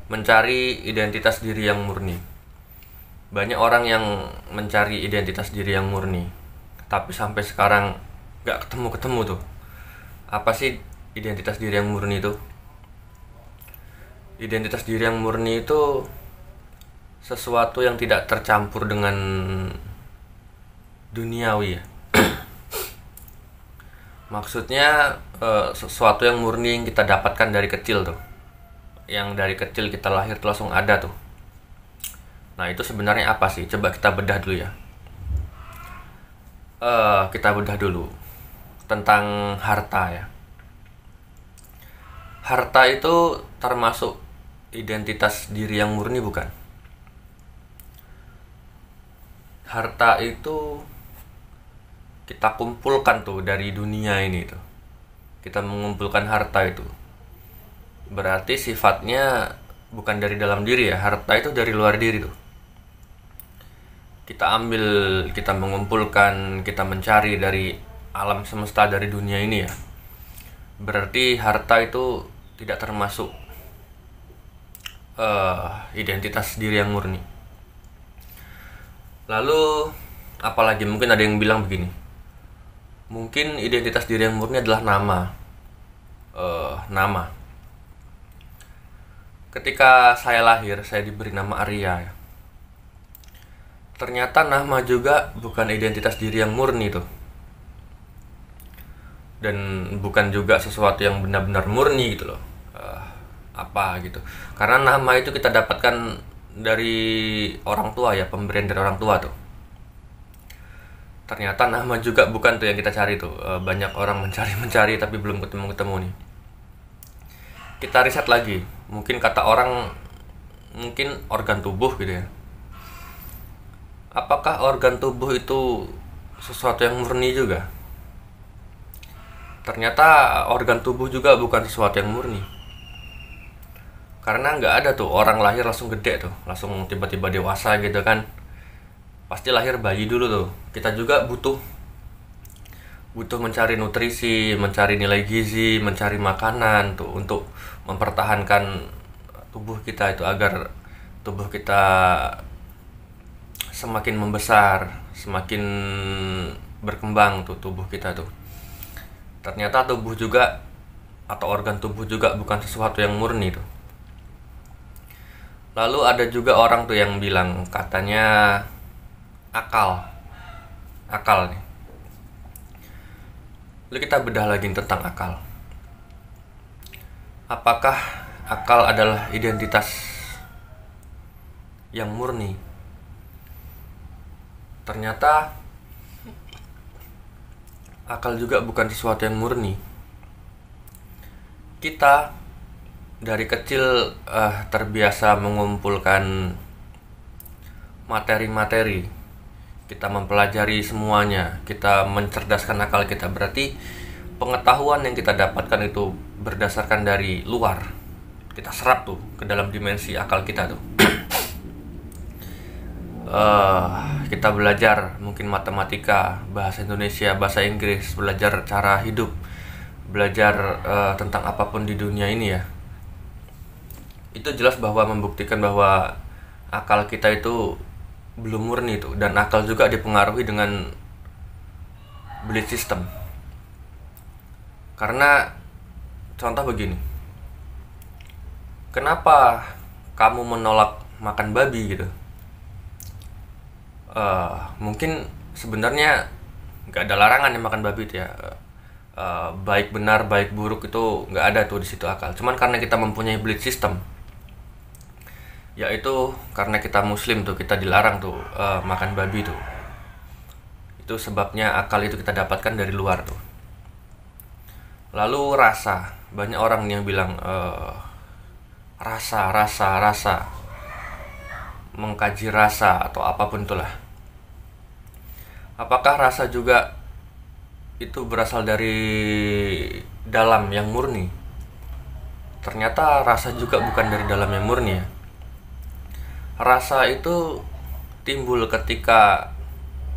Mencari identitas diri yang murni. Banyak orang yang mencari identitas diri yang murni, tapi sampai sekarang gak ketemu-ketemu tuh. Apa sih identitas diri yang murni itu? Identitas diri yang murni itu sesuatu yang tidak tercampur dengan duniawi ya. Maksudnya sesuatu yang murni yang kita dapatkan dari kecil tuh. Yang dari kecil kita lahir tuh langsung ada tuh. Nah, itu sebenarnya apa sih? Coba kita bedah dulu ya. Kita bedah dulu tentang harta ya. Harta itu termasuk identitas diri yang murni bukan? Harta itu kita kumpulkan tuh dari dunia ini tuh. Kita mengumpulkan harta itu. Berarti sifatnya bukan dari dalam diri ya. Harta itu dari luar diri tuh. Kita ambil, kita mengumpulkan, kita mencari dari alam semesta, dari dunia ini ya. Berarti harta itu tidak termasuk identitas diri yang murni. Lalu apalagi, mungkin ada yang bilang begini, mungkin identitas diri yang murni adalah nama. Ketika saya lahir, saya diberi nama Arya ya. Ternyata nama juga bukan identitas diri yang murni tuh. Dan bukan juga sesuatu yang benar-benar murni gitu loh. Apa gitu. Karena nama itu kita dapatkan dari orang tua ya, pemberian dari orang tua tuh. Ternyata nama juga bukan tuh yang kita cari tuh. Banyak orang mencari tapi belum ketemu nih. Kita riset lagi, mungkin kata orang, mungkin organ tubuh gitu ya. Apakah organ tubuh itu sesuatu yang murni juga? Ternyata organ tubuh juga bukan sesuatu yang murni. Karena nggak ada tuh orang lahir langsung gede tuh, langsung tiba-tiba dewasa gitu kan. Pasti lahir bayi dulu tuh. Kita juga butuh mencari nutrisi, mencari nilai gizi, mencari makanan tuh untuk mempertahankan tubuh kita itu, agar tubuh kita semakin membesar, semakin berkembang tuh tubuh kita tuh. Ternyata tubuh juga atau organ tubuh juga bukan sesuatu yang murni tuh. Lalu ada juga orang tuh yang bilang katanya akal nih. Lalu kita bedah lagi tentang akal. Apakah akal adalah identitas yang murni? Ternyata akal juga bukan sesuatu yang murni. Kita dari kecil terbiasa mengumpulkan materi-materi. Kita mempelajari semuanya, kita mencerdaskan akal kita. Berarti pengetahuan yang kita dapatkan itu berdasarkan dari luar. Kita serap tuh ke dalam dimensi akal kita tuh. Kita belajar mungkin matematika, bahasa Indonesia, bahasa Inggris, belajar cara hidup, belajar tentang apapun di dunia ini ya. Itu jelas bahwa membuktikan bahwa akal kita itu belum murni tuh, dan akal juga dipengaruhi dengan belief system. Karena contoh begini, kenapa kamu menolak makan babi gitu? Mungkin sebenarnya nggak ada larangan yang makan babi itu ya. Baik benar, baik buruk itu nggak ada tuh di situ akal. Cuman karena kita mempunyai belief system, yaitu karena kita muslim tuh, kita dilarang tuh makan babi tuh. Itu sebabnya akal itu kita dapatkan dari luar tuh. Lalu rasa, banyak orang yang bilang rasa, mengkaji rasa atau apapun itulah. Apakah rasa juga itu berasal dari dalam yang murni? Ternyata rasa juga bukan dari dalam yang murni ya. Rasa itu timbul ketika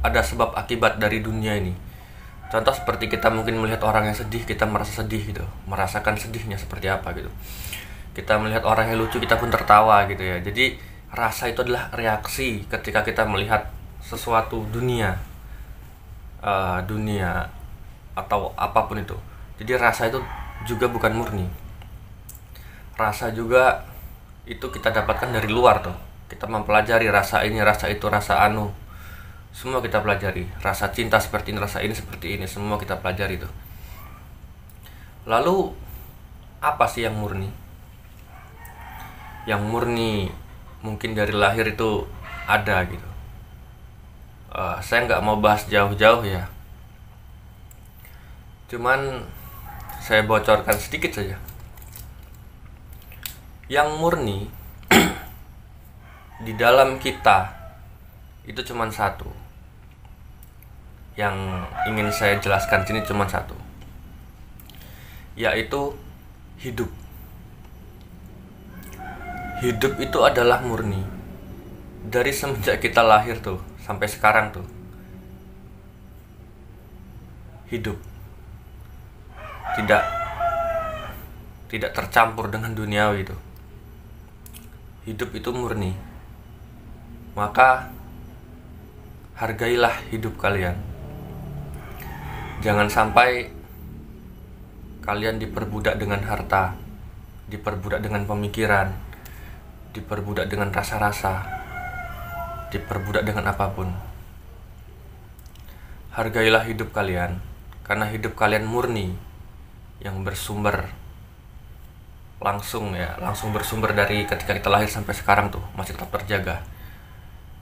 ada sebab akibat dari dunia ini. Contoh seperti kita mungkin melihat orang yang sedih, kita merasa sedih gitu, merasakan sedihnya seperti apa gitu. Kita melihat orang yang lucu, kita pun tertawa gitu ya. Jadi rasa itu adalah reaksi ketika kita melihat sesuatu dunia, dunia atau apapun itu. Jadi rasa itu juga bukan murni. Rasa juga itu kita dapatkan dari luar tuh. Kita mempelajari rasa ini, rasa itu, rasa anu. Semua kita pelajari. Rasa cinta seperti ini, rasa ini seperti ini, semua kita pelajari tuh. Lalu apa sih yang murni? Yang murni mungkin dari lahir itu ada gitu. Saya nggak mau bahas jauh-jauh ya. Cuman saya bocorkan sedikit saja. Yang murni di dalam kita itu cuma satu. Yang ingin saya jelaskan sini cuma satu, yaitu hidup. Hidup itu adalah murni. Dari semenjak kita lahir tuh sampai sekarang tuh, hidup tidak tercampur dengan duniawi itu. Hidup itu murni. Maka hargailah hidup kalian. Jangan sampai kalian diperbudak dengan harta, diperbudak dengan pemikiran, diperbudak dengan rasa-rasa, diperbudak dengan apapun. Hargailah hidup kalian, karena hidup kalian murni, yang bersumber langsung bersumber dari ketika kita lahir sampai sekarang tuh masih tetap terjaga.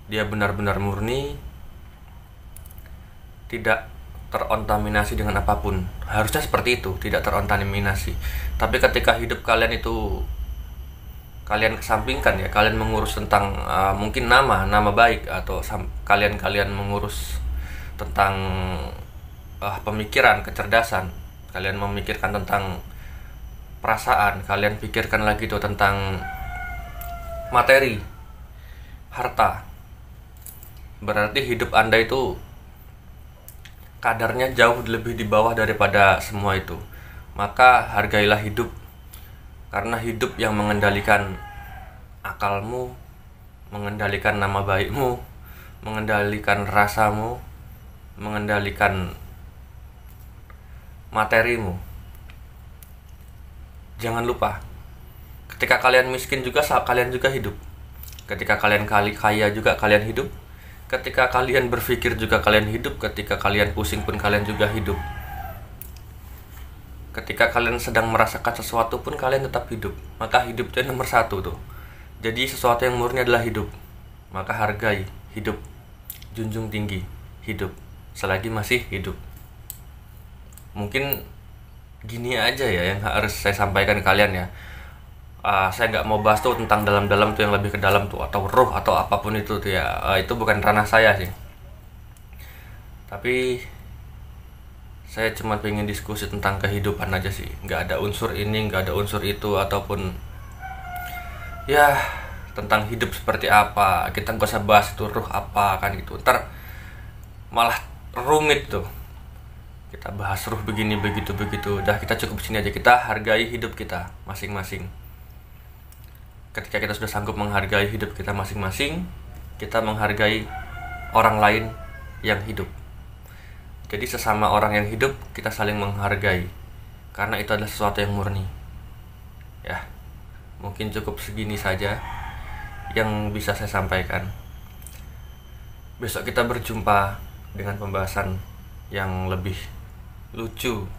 Dia benar-benar murni, tidak terontaminasi dengan apapun. Harusnya seperti itu, tidak terontaminasi. Tapi ketika hidup kalian itu kalian kesampingkan ya, kalian mengurus tentang mungkin nama baik, atau kalian mengurus tentang pemikiran, kecerdasan, kalian memikirkan tentang perasaan, kalian pikirkan lagi tuh tentang materi, harta. Berarti hidup Anda itu kadarnya jauh lebih di bawah daripada semua itu. Maka hargailah hidup, karena hidup yang mengendalikan akalmu, mengendalikan nama baikmu, mengendalikan rasamu, mengendalikan materimu. Jangan lupa, ketika kalian miskin juga kalian juga hidup. Ketika kalian kaya juga kalian hidup. Ketika kalian berpikir juga kalian hidup. Ketika kalian pusing pun kalian juga hidup. Ketika kalian sedang merasakan sesuatu pun kalian tetap hidup. Maka hidup itu nomor satu tuh. Jadi sesuatu yang murni adalah hidup. Maka hargai hidup, junjung tinggi hidup selagi masih hidup. Mungkin gini aja ya yang harus saya sampaikan ke kalian ya. Saya nggak mau bahas tuh tentang dalam-dalam tuh, yang lebih ke dalam tuh, atau roh atau apapun itu tuh ya. Itu bukan ranah saya sih. Tapi saya cuma pengen diskusi tentang kehidupan aja sih. Nggak ada unsur ini, nggak ada unsur itu, ataupun ya tentang hidup seperti apa. Kita nggak usah bahas itu ruh apa kan gitu. Ntar malah rumit tuh. Kita bahas ruh begini begitu. Udah, kita cukup sini aja. Kita hargai hidup kita masing-masing. Ketika kita sudah sanggup menghargai hidup kita masing-masing, kita menghargai orang lain yang hidup. Jadi sesama orang yang hidup, kita saling menghargai, karena itu adalah sesuatu yang murni. Ya, mungkin cukup segini saja yang bisa saya sampaikan. Besok kita berjumpa dengan pembahasan yang lebih lucu